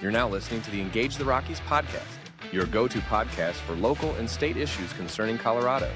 You're now listening to the Engage the Rockies podcast, your go-to podcast for local and state issues concerning Colorado.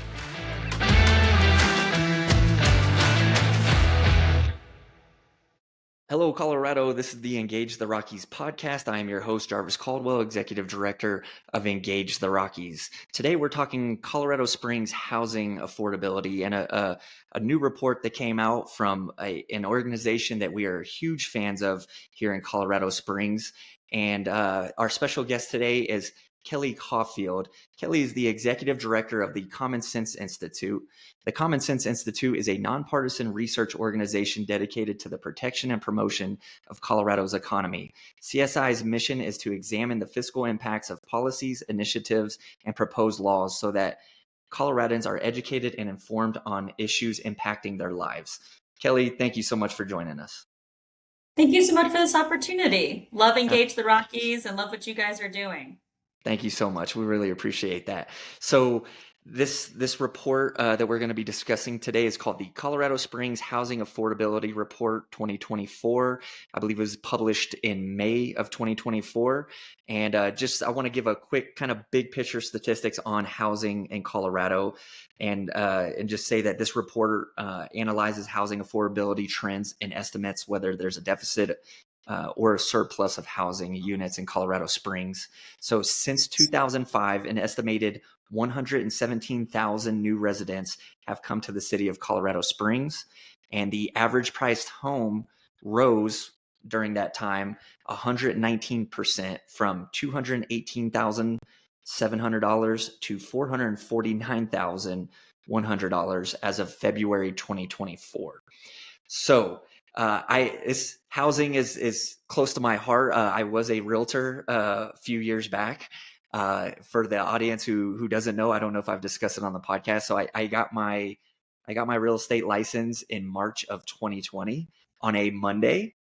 Hello, Colorado. This is the Engage the Rockies podcast. I am your host, Jarvis Caldwell, Executive Director of Engage the Rockies. Today, we're talking Colorado Springs housing affordability and a new report that came out from an organization that we are huge fans of here in Colorado Springs. And our special guest today is Kelly Caufield. Kelly is the Executive Director of the Common Sense Institute. The Common Sense Institute is a nonpartisan research organization dedicated to the protection and promotion of Colorado's economy. CSI's mission is to examine the fiscal impacts of policies, initiatives, and proposed laws so that Coloradans are educated and informed on issues impacting their lives. Kelly, thank you so much for joining us. Thank you so much for this opportunity. Love Engage the Rockies and love what you guys are doing. Thank you so much. We really appreciate that. So this report that we're going to be discussing today is called the Colorado Springs Housing Affordability Report 2024. I believe it was published in May of 2024. And I want to give a quick kind of big picture statistics on housing in Colorado, and just say that this report analyzes housing affordability trends and estimates whether there's a deficit or a surplus of housing units in Colorado Springs. So since 2005, an estimated 117,000 new residents have come to the city of Colorado Springs, and the average priced home rose during that time 119% from $218,700 to $449,100 as of February 2024. So this housing is close to my heart. I was a realtor a few years back. For the audience who doesn't know, I don't know if I've discussed it on the podcast. So I got my real estate license in March of 2020 on a Monday.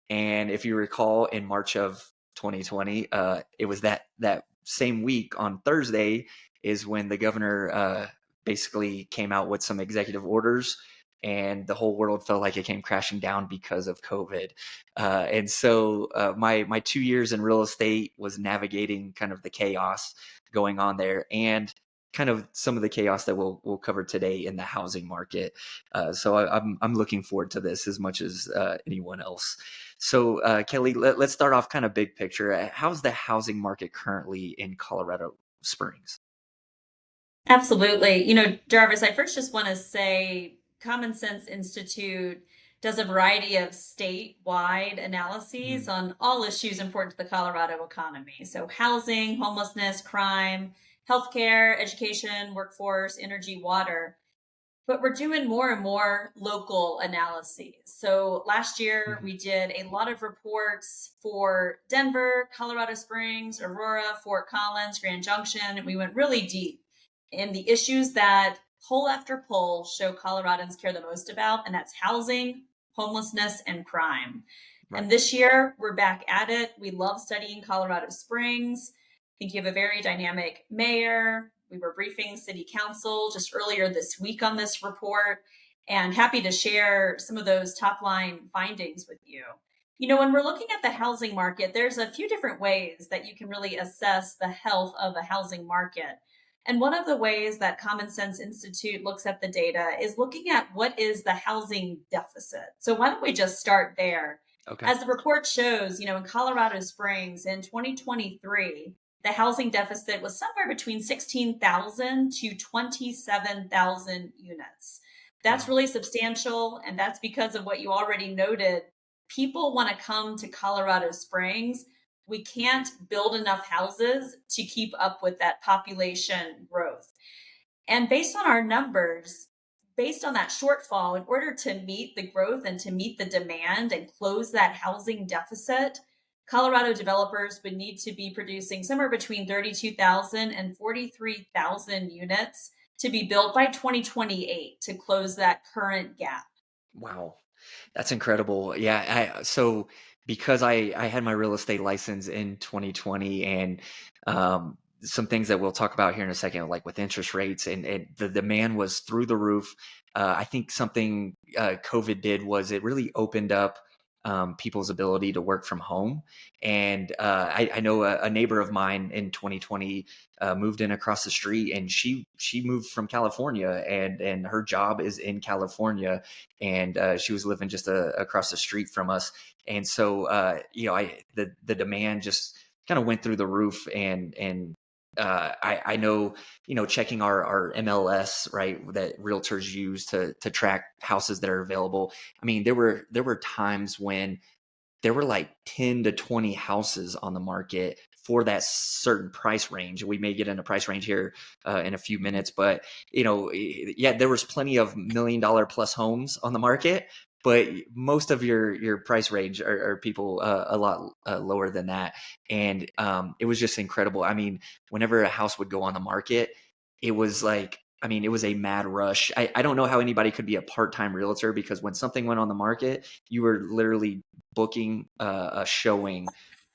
And if you recall, in March of 2020, it was that same week on Thursday is when the governor basically came out with some executive orders, and the whole world felt like it came crashing down because of COVID. And so my 2 years in real estate was navigating kind of the chaos going on there, and kind of some of the chaos that we'll cover today in the housing market. So I'm looking forward to this as much as anyone else. So Kelly, let's start off kind of big picture. How's the housing market currently in Colorado Springs? Absolutely. Jarvis, I first just want to say Common Sense Institute does a variety of statewide analyses on all issues important to the Colorado economy. So housing, homelessness, crime, healthcare, education, workforce, energy, water. But we're doing more and more local analyses. So last year we did a lot of reports for Denver, Colorado Springs, Aurora, Fort Collins, Grand Junction. We went really deep in the issues that poll after poll show Coloradans care the most about, and that's housing, homelessness, and crime. Right. And this year, we're back at it. We love studying Colorado Springs. I think you have a very dynamic mayor. We were briefing city council just earlier this week on this report, and happy to share some of those top line findings with you. When we're looking at the housing market, there's a few different ways that you can really assess the health of a housing market. And one of the ways that Common Sense Institute looks at the data is looking at what is the housing deficit. So why don't we just start there? Okay. As the report shows, in Colorado Springs in 2023, the housing deficit was somewhere between 16,000 to 27,000 units. That's really substantial. And that's because of what you already noted. People want to come to Colorado Springs. We can't build enough houses to keep up with that population growth. And based on our numbers, based on that shortfall, in order to meet the growth and to meet the demand and close that housing deficit, Colorado developers would need to be producing somewhere between 32,000 and 43,000 units to be built by 2028 to close that current gap. Wow, that's incredible. Yeah, so because I had my real estate license in 2020, and some things that we'll talk about here in a second, like with interest rates, and the demand was through the roof. I think something COVID did was it really opened up people's ability to work from home. And I know a neighbor of mine in 2020 moved in across the street, and she moved from California, and her job is in California, and she was living just across the street from us. And so the demand just kind of went through the roof, and I know, checking our MLS, right, that realtors use to track houses that are available. I mean, there were times when there were like 10 to 20 houses on the market for that certain price range. We may get into price range here in a few minutes, but there was plenty of $1 million plus homes on the market, but most of your price range are people a lot lower than that. And it was just incredible. I mean, whenever a house would go on the market, it was like, I mean, it was a mad rush. I don't know how anybody could be a part-time realtor, because when something went on the market, you were literally booking a showing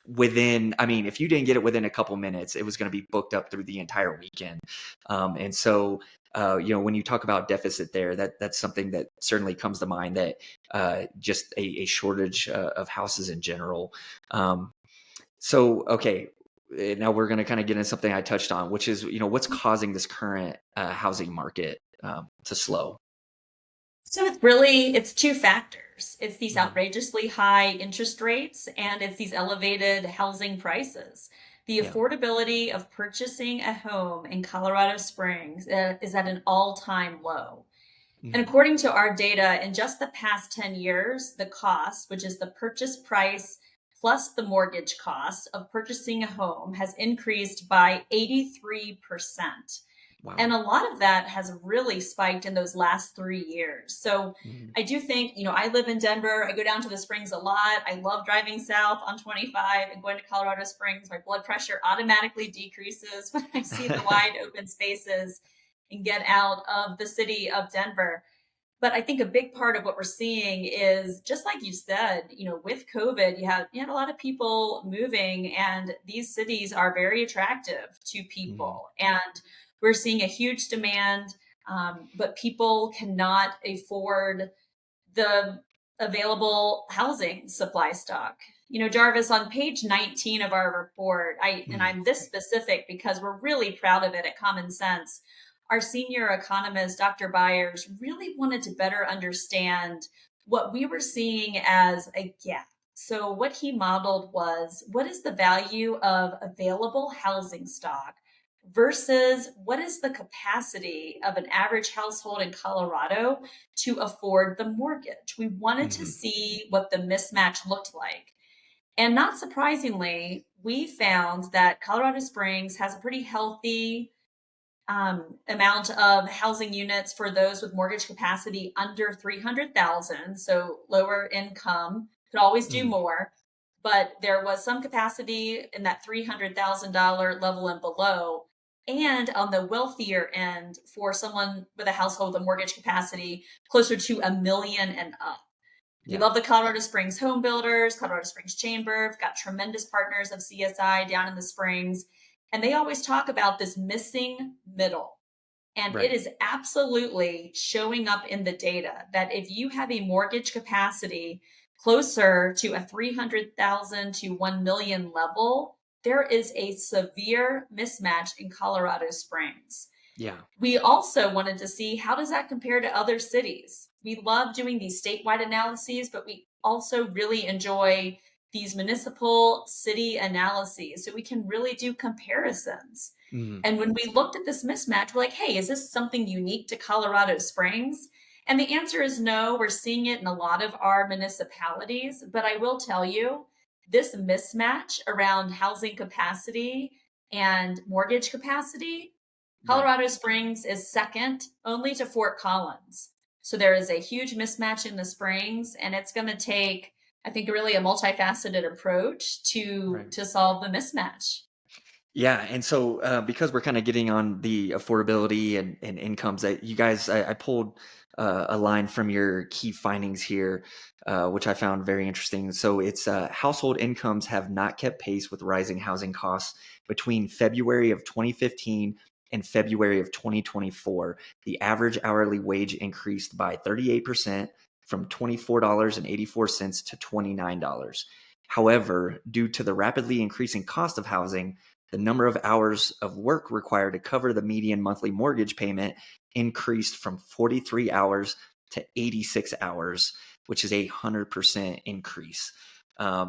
within, I mean, if you didn't get it within a couple minutes, it was going to be booked up through the entire weekend. And so, when you talk about deficit there, that's something that certainly comes to mind, that just a shortage of houses in general. Okay. Now we're going to kind of get into something I touched on, which is, what's causing this current housing market to slow? So it's two factors. It's these Mhm. outrageously high interest rates, and it's these elevated housing prices. The Yeah. affordability of purchasing a home in Colorado Springs is at an all-time low. And Mhm. according to our data, in just the past 10 years, the cost, which is the purchase price plus the mortgage cost of purchasing a home, has increased by 83%. And Wow. a lot of that has really spiked in those last 3 years. So Mhm. I do think, I live in Denver. I go down to the Springs a lot. I love driving south on 25 and going to Colorado Springs. My blood pressure automatically decreases when I see the wide open spaces and get out of the city of Denver. But I think a big part of what we're seeing is, just like you said, with COVID, you had a lot of people moving, and these cities are very attractive to Mhm. people. And we're seeing a huge demand, but people cannot afford the available housing supply stock. Jarvis, on page 19 of our report, and Mhm. I'm this specific because we're really proud of it at Common Sense. Our senior economist, Dr. Byers, really wanted to better understand what we were seeing as a gap. So, what he modeled was, what is the value of available housing stock versus what is the capacity of an average household in Colorado to afford the mortgage? We wanted to Mhm. see what the mismatch looked like. And not surprisingly, we found that Colorado Springs has a pretty healthy amount of housing units for those with mortgage capacity under 300,000. So lower income could always do Mhm. more, but there was some capacity in that $300,000 level and below. And on the wealthier end, for someone with a household with a mortgage capacity closer to 1 million and up. We Yeah. love the Colorado Springs home builders, Colorado Springs Chamber. We've got tremendous partners of CSI down in the Springs. And they always talk about this missing middle. And it Right. is absolutely showing up in the data that if you have a mortgage capacity closer to a 300,000 to 1 million level, there is a severe mismatch in Colorado Springs. Yeah. We also wanted to see, how does that compare to other cities? We love doing these statewide analyses, but we also really enjoy these municipal city analyses so we can really do comparisons. Mhm. And when we looked at this mismatch, we're like, hey, is this something unique to Colorado Springs? And the answer is no. We're seeing it in a lot of our municipalities. But I will tell you, this mismatch around housing capacity and mortgage capacity, Right. Colorado Springs is second only to Fort Collins. So there is a huge mismatch in the Springs, and it's going to take, I think, really a multifaceted approach to Right. to solve the mismatch. Yeah, and so because we're kind of getting on the affordability and incomes, that you guys, I pulled a line from your key findings here, which I found very interesting. So it's household incomes have not kept pace with rising housing costs between February of 2015 and February of 2024. The average hourly wage increased by 38%. from $24.84 to $29. However, due to the rapidly increasing cost of housing, the number of hours of work required to cover the median monthly mortgage payment increased from 43 hours to 86 hours, which is a 100% increase. I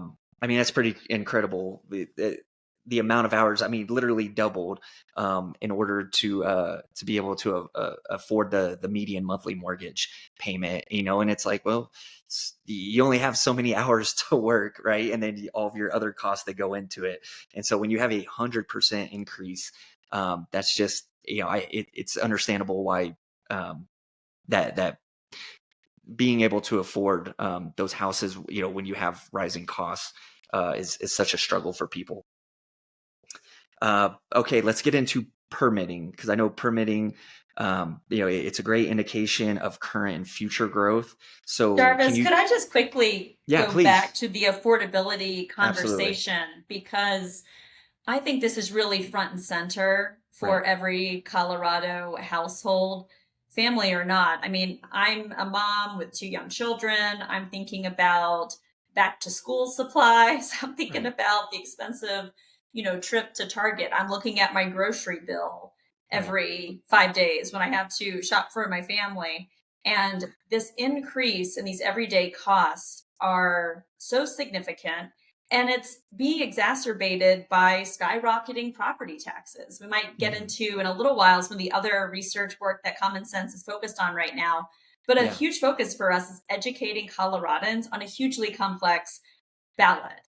mean, that's pretty incredible. The amount of hours, I mean, literally doubled in order to be able to afford the median monthly mortgage payment, and it's like, well, you only have so many hours to work, right? And then all of your other costs that go into it. And so when you have 100% increase, that's just, it's understandable why that being able to afford those houses, when you have rising costs, is such a struggle for people. Okay, let's get into permitting, because I know permitting, it's a great indication of current and future growth. So Jarvis, could I just quickly go please. back to the affordability Absolutely. conversation? Because I think this is really front and center for Right. every Colorado household, family or not. I mean, I'm a mom with 2 young children. I'm thinking about back to school supplies. I'm thinking Right. about the expensive, trip to Target. I'm looking at my grocery bill Right. every 5 days when I have to shop for my family. And this increase in these everyday costs are so significant, and it's being exacerbated by skyrocketing property taxes. We might get Mhm. into in a little while some of the other research work that Common Sense is focused on right now. But a Yeah. huge focus for us is educating Coloradans on a hugely complex ballot.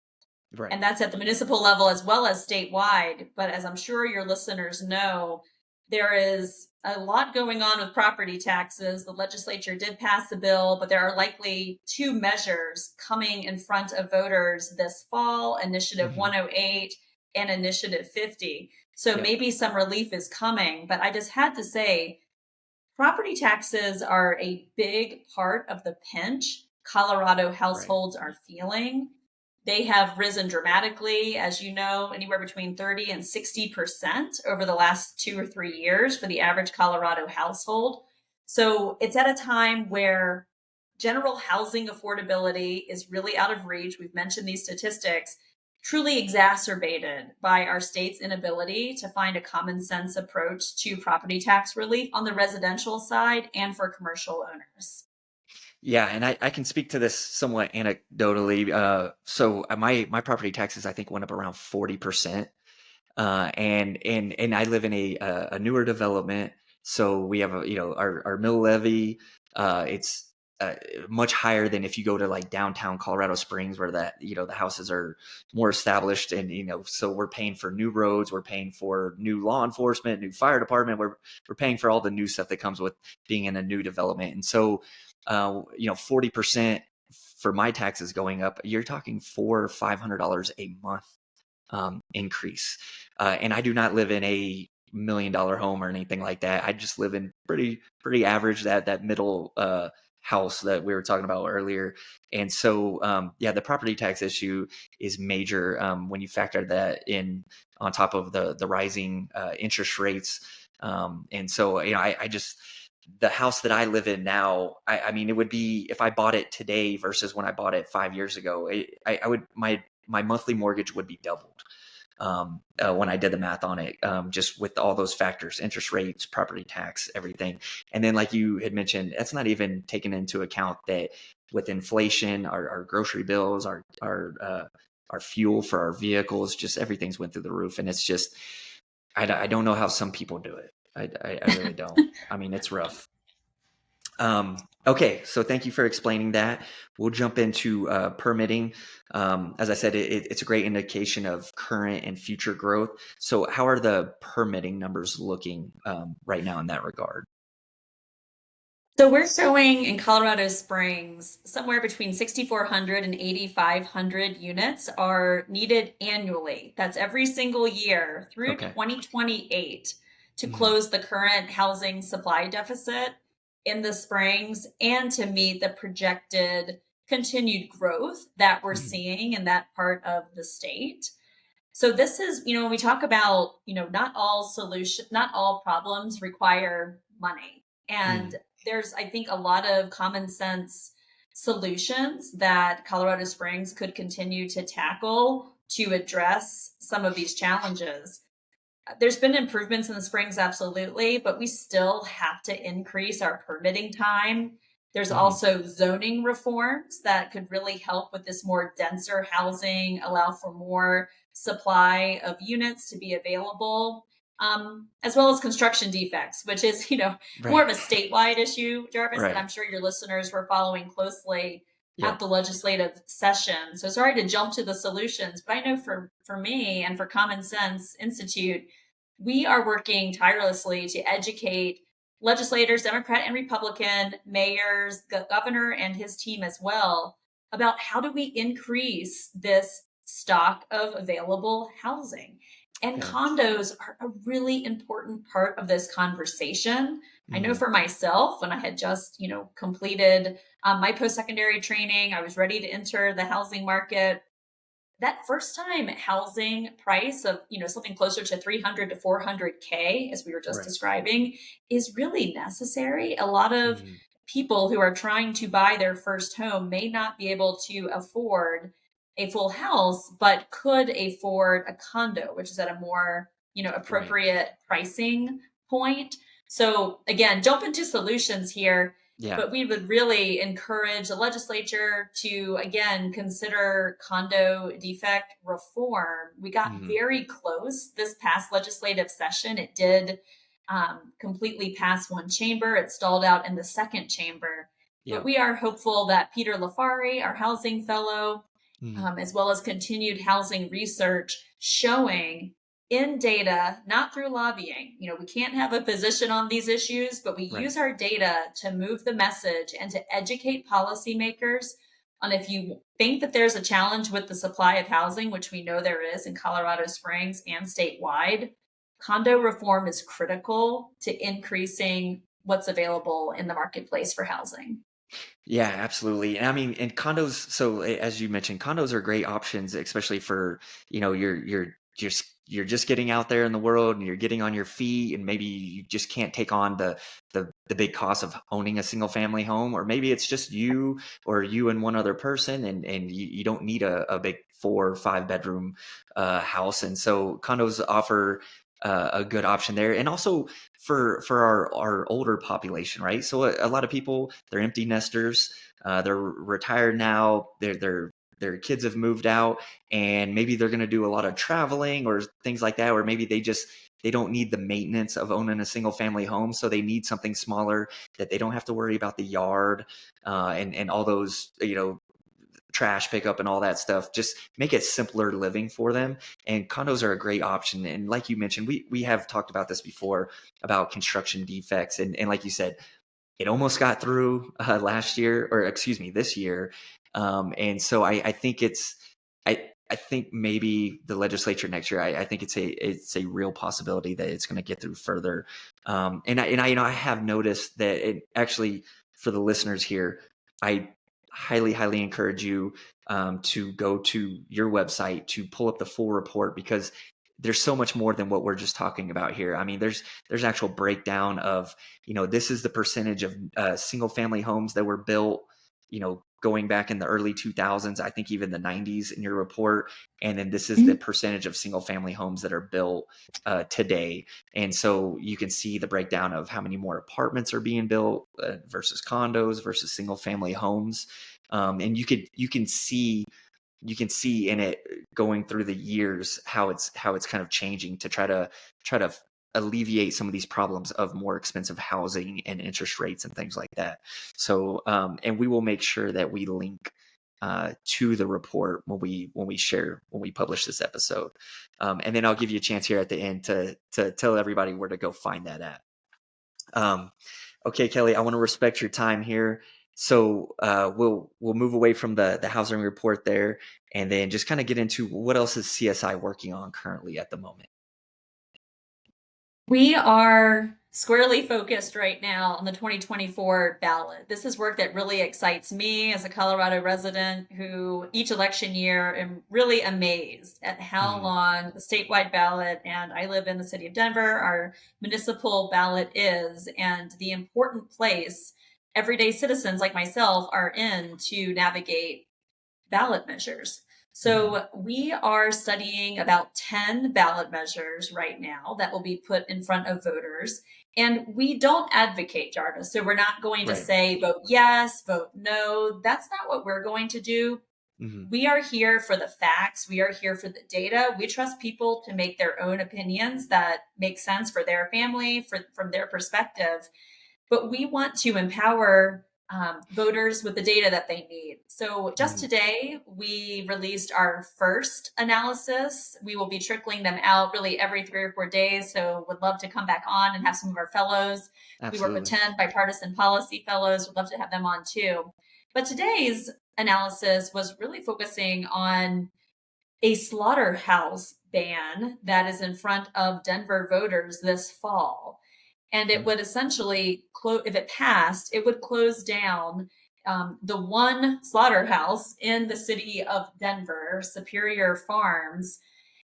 Right. And that's at the municipal level as well as statewide. But as I'm sure your listeners know, there is a lot going on with property taxes. The legislature did pass the bill, but there are likely 2 measures coming in front of voters this fall, Initiative Mhm. 108 and Initiative 50. So Yeah. maybe some relief is coming. But I just had to say, property taxes are a big part of the pinch Colorado households are feeling. They have risen dramatically, as you know, anywhere between 30 and 60% over the last 2 or 3 years for the average Colorado household. So it's at a time where general housing affordability is really out of reach. We've mentioned these statistics, truly exacerbated by our state's inability to find a common sense approach to property tax relief on the residential side and for commercial owners. Yeah, and I can speak to this somewhat anecdotally. So my property taxes, I think, went up around 40%. And I live in a newer development, so we have our mill levy. It's much higher than if you go to like downtown Colorado Springs, where the houses are more established, and so we're paying for new roads, we're paying for new law enforcement, new fire department, we're paying for all the new stuff that comes with being in a new development. And so 40% for my taxes going up, you're talking $400 or $500 a month increase. And I do not live in a $1 million home or anything like that. I just live in pretty average, that middle house that we were talking about earlier. And so the property tax issue is major when you factor that in on top of the rising interest rates. And so I just, the house that I live in now, I mean, it would be, if I bought it today versus when I bought it 5 years ago, I would, my monthly mortgage would be doubled when I did the math on it, just with all those factors: interest rates, property tax, everything. And then, like you had mentioned, that's not even taken into account that with inflation, our grocery bills, our fuel for our vehicles, just everything's went through the roof. And it's just, I don't know how some people do it. I really don't. I mean, it's rough. Okay, so thank you for explaining that. We'll jump into permitting. As I said, it's a great indication of current and future growth. So how are the permitting numbers looking right now in that regard? So we're showing in Colorado Springs somewhere between 6,400 and 8,500 units are needed annually. That's every single year through Okay. 2028 to Mhm. close the current housing supply deficit in the Springs and to meet the projected continued growth that we're Mhm. seeing in that part of the state. So this is, when we talk about, not all problems require money. And Mhm. there's, I think, a lot of common sense solutions that Colorado Springs could continue to tackle to address some of these challenges. There's been improvements in the Springs, absolutely, but we still have to increase our permitting time. There's Hmm. also zoning reforms that could really help with this more denser housing, allow for more supply of units to be available, as well as construction defects, which is, more Right. of a statewide issue, Jarvis, that Right. I'm sure your listeners were following closely at Yep. the legislative session. So sorry to jump to the solutions, but I know for me and for Common Sense Institute, we are working tirelessly to educate legislators, Democrat and Republican, mayors, the governor and his team as well, about how do we increase this stock of available housing. And Yeah. condos are a really important part of this conversation. I know Hmm. for myself, when I had just, completed my post-secondary training, I was ready to enter the housing market. That first time housing price of something closer to 300 to 400K, as we were just Right. describing, is really necessary. A lot of Hmm. people who are trying to buy their first home may not be able to afford a full house, but could afford a condo, which is at a more Right. appropriate pricing point. So again, jump into solutions here, Yeah. but we would really encourage the legislature to, again, consider condo defect reform. We got Hmm. very close this past legislative session. It did completely pass one chamber, it stalled out in the second chamber. But Yeah. we are hopeful that Peter Lafari, our housing fellow, Hmm. as well as continued housing research showing in data, not through lobbying. We can't have a position on these issues, but we Right. use our data to move the message and to educate policymakers on if you think that there's a challenge with the supply of housing, which we know there is in Colorado Springs and statewide. Condo reform is critical to increasing what's available in the marketplace for housing. Yeah, absolutely. And I mean, and condos, so as you mentioned, condos are great options, especially for, you're just getting out there in the world and you're getting on your feet, and maybe you just can't take on the big cost of owning a single family home, or maybe it's just you or you and one other person, and you don't need a big 4 or 5 bedroom house. And so condos offer a good option there. And also for our older population, right? So a lot of people, they're empty nesters, they're retired now, their kids have moved out, and maybe they're going to do a lot of traveling or things like that, or maybe they don't need the maintenance of owning a single family home, so they need something smaller that they don't have to worry about the yard and all those trash pickup and all that stuff. Just make it simpler living for them. And condos are a great option. And like you mentioned, we have talked about this before about construction defects. And like you said, it almost got through last year, or excuse me, this year. And so I think I think maybe the legislature next year, I think it's a real possibility that it's going to get through further. And I have noticed that it actually, for the listeners here, I highly encourage you to go to your website to pull up the full report, because there's so much more than what we're just talking about here. I mean, there's actual breakdown of, this is the percentage of single family homes that were built, going back in the early 2000s, I think even the 90s in your report. And then this is the percentage of single family homes that are built today. And so you can see the breakdown of how many more apartments are being built versus condos versus single family homes. And you can see in it, going through the years, how it's kind of changing to try to alleviate some of these problems of more expensive housing and interest rates and things like that. So and we will make sure that we link to the report when we publish this episode, and then I'll give you a chance here at the end to tell everybody where to go find that at. Okay, Kelly, I want to respect your time here. So we'll move away from the housing report there, and then just kind of get into what else is CSI working on currently at the moment. We are squarely focused right now on the 2024 ballot. This is work that really excites me as a Colorado resident who each election year am really amazed at how Mhm. long the statewide ballot, and I live in the city of Denver, our municipal ballot is, and the important place everyday citizens like myself are in to navigate ballot measures. Mhm. So we are studying about 10 ballot measures right now that will be put in front of voters. And we don't advocate, Jarvis. So we're not going to Right. say vote yes, vote no. That's not what we're going to do. Mhm. We are here for the facts. We are here for the data. We trust people to make their own opinions that make sense for their family, from their perspective. But we want to empower voters with the data that they need. So just Mhm. today, we released our first analysis. We will be trickling them out really every 3 or 4 days. So would love to come back on and have some of our fellows. We work with Absolutely. 10 bipartisan policy fellows. Would love to have them on too. But today's analysis was really focusing on a slaughterhouse ban that is in front of Denver voters this fall. And it Mhm. would essentially if it passed, it would close down the one slaughterhouse in the city of Denver, Superior Farms.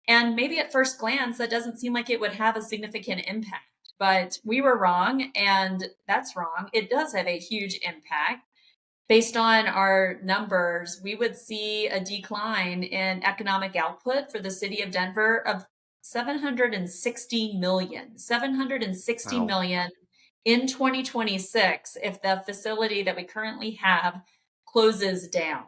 And maybe at first glance, that doesn't seem like it would have a significant impact. But we were wrong, and that's wrong. It does have a huge impact. Based on our numbers, we would see a decline in economic output for the city of Denver of 760 Wow. million in 2026 if the facility that we currently have closes down.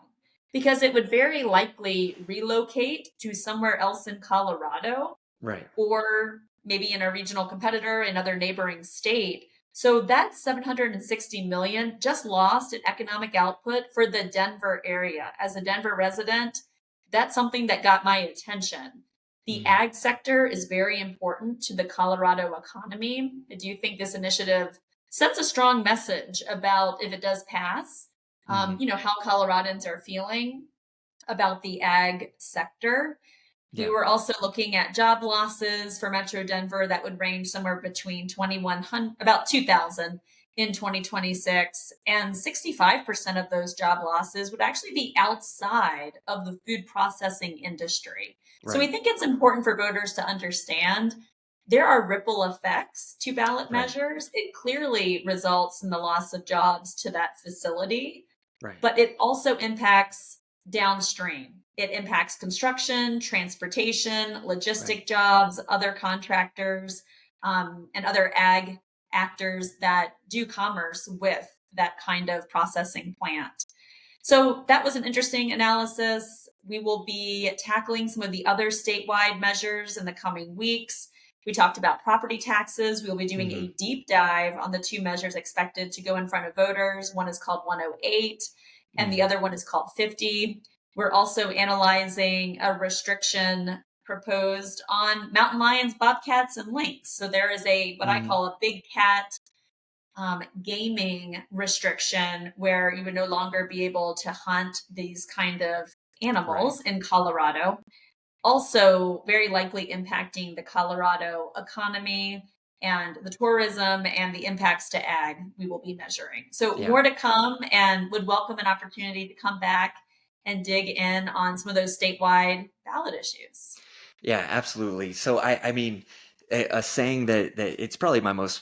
Because it would very likely relocate to somewhere else in Colorado Right. or maybe in a regional competitor, another neighboring state. So that's 760 million just lost in economic output for the Denver area. As a Denver resident, that's something that got my attention. The Mhm. ag sector is very important to the Colorado economy. Do you think this initiative sends a strong message about, if it does pass, Mhm. how Coloradans are feeling about the ag sector? We Yeah. were also looking at job losses for Metro Denver that would range somewhere between 2,100, about 2,000 in 2026. And 65% of those job losses would actually be outside of the food processing industry. So we Right. think it's important for voters to understand there are ripple effects to ballot Right. measures. It clearly results in the loss of jobs to that facility, Right. but it also impacts downstream. It impacts construction, transportation, Right. logistic jobs, other contractors, and other ag actors that do commerce with that kind of processing plant. So that was an interesting analysis. We will be tackling some of the other statewide measures in the coming weeks. We talked about property taxes. We will be doing Mhm. a deep dive on the two measures expected to go in front of voters. One is called 108, and the Mhm. other one is called 50. We're also analyzing a restriction proposed on mountain lions, bobcats, and lynx. So there is what I Mhm. call a big cat gaming restriction where you would no longer be able to hunt these kind of Right. animals in Colorado. Also, very likely impacting the Colorado economy and the tourism and the impacts to ag we will be measuring. So, Yeah. more to come, and would welcome an opportunity to come back and dig in on some of those statewide ballot issues. Yeah, absolutely. So I mean, a saying that it's probably my most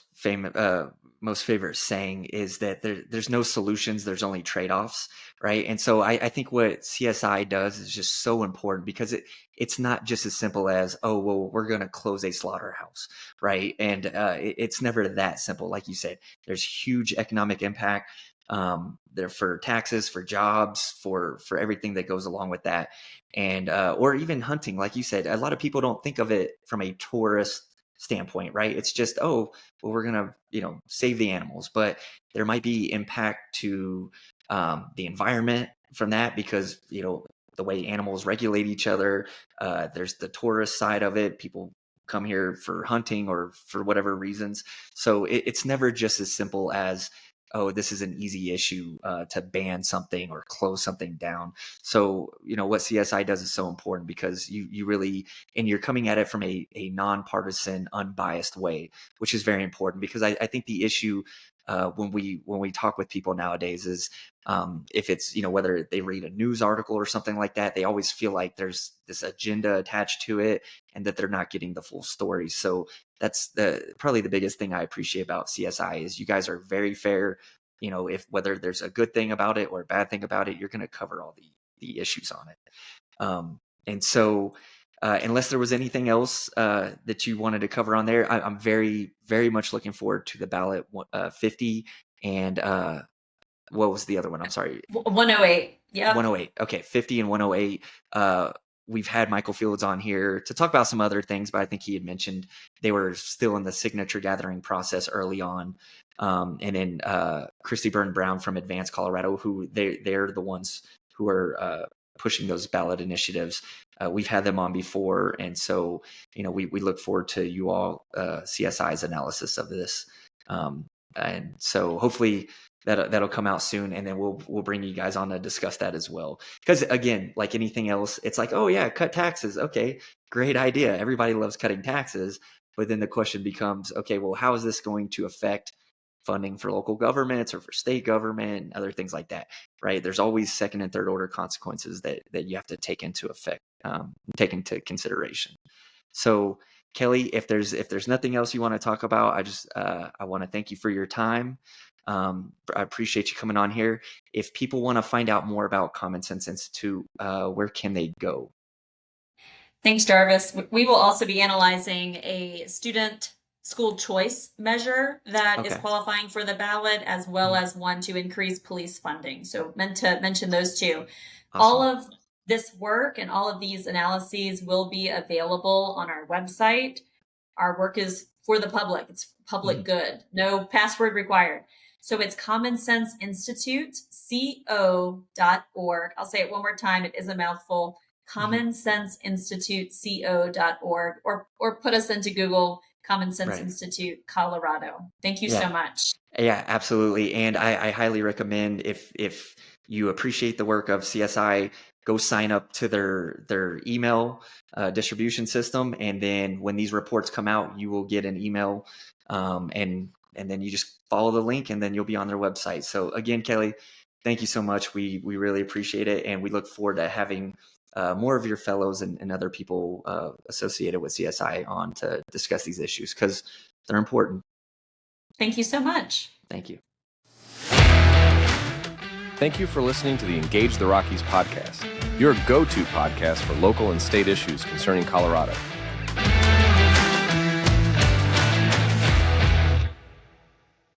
favorite saying is that there's no solutions, there's only trade-offs, right? And so I think what CSI does is just so important because it's not just as simple as, oh, well, we're going to close a slaughterhouse, right? And it's never that simple. Like you said, there's huge economic impact there for taxes, for jobs, for everything that goes along with that, and or even hunting, like you said. A lot of people don't think of it from a tourist standpoint, right? It's just, oh, well, we're gonna save the animals, but there might be impact to the environment from that because the way animals regulate each other. There's the tourist side of it. People come here for hunting or for whatever reasons, so it's never just as simple as, oh, this is an easy issue to ban something or close something down. So, what CSI does is so important because you really, and you're coming at it from a nonpartisan, unbiased way, which is very important because I think the issue when we talk with people nowadays is if it's, whether they read a news article or something like that, they always feel like there's this agenda attached to it and that they're not getting the full story. So that's probably the biggest thing I appreciate about CSI is you guys are very fair. if whether there's a good thing about it or a bad thing about it, you're going to cover all the issues on it. And so, unless there was anything else that you wanted to cover on there, I'm very, very much looking forward to the ballot 50 and what was the other one? I'm sorry. 108. Yeah. 108. Okay, 50 and 108. We've had Michael Fields on here to talk about some other things, but I think he had mentioned they were still in the signature gathering process early on. And then Christy Byrne Brown from Advanced Colorado, who they're the ones who are pushing those ballot initiatives. We've had them on before. And so, we look forward to you all CSI's analysis of this. And so hopefully that'll come out soon, and then we'll bring you guys on to discuss that as well. Because again, like anything else, it's like, oh yeah, cut taxes. Okay, great idea. Everybody loves cutting taxes. But then the question becomes, okay, well, how is this going to affect funding for local governments or for state government and other things like that, right? There's always second and third order consequences that you have to take into consideration. So Kelly, if there's nothing else you want to talk about, I want to thank you for your time. I appreciate you coming on here. If people want to find out more about Common Sense Institute, where can they go? Thanks, Jarvis. We will also be analyzing a student school choice measure that is qualifying for the ballot, as well as one to increase police funding. So meant to mention those two. Awesome. All of this work and all of these analyses will be available on our website. Our work is for the public. It's public good. No password required. So it's commonsenseinstituteco.org. I'll say it one more time. It is a mouthful. commonsenseinstituteco.org, or put us into Google, Common Sense Institute Colorado. Thank you so much. Yeah, absolutely. And I highly recommend, if you appreciate the work of CSI, go sign up to their email distribution system. And then when these reports come out, you will get an email, and then you just follow the link, and then you'll be on their website. So again, Kelly, thank you so much. We really appreciate it. And we look forward to having more of your fellows and other people associated with CSI on to discuss these issues, because they're important. Thank you so much. Thank you. Thank you for listening to the Engage the Rockies podcast, your go-to podcast for local and state issues concerning Colorado.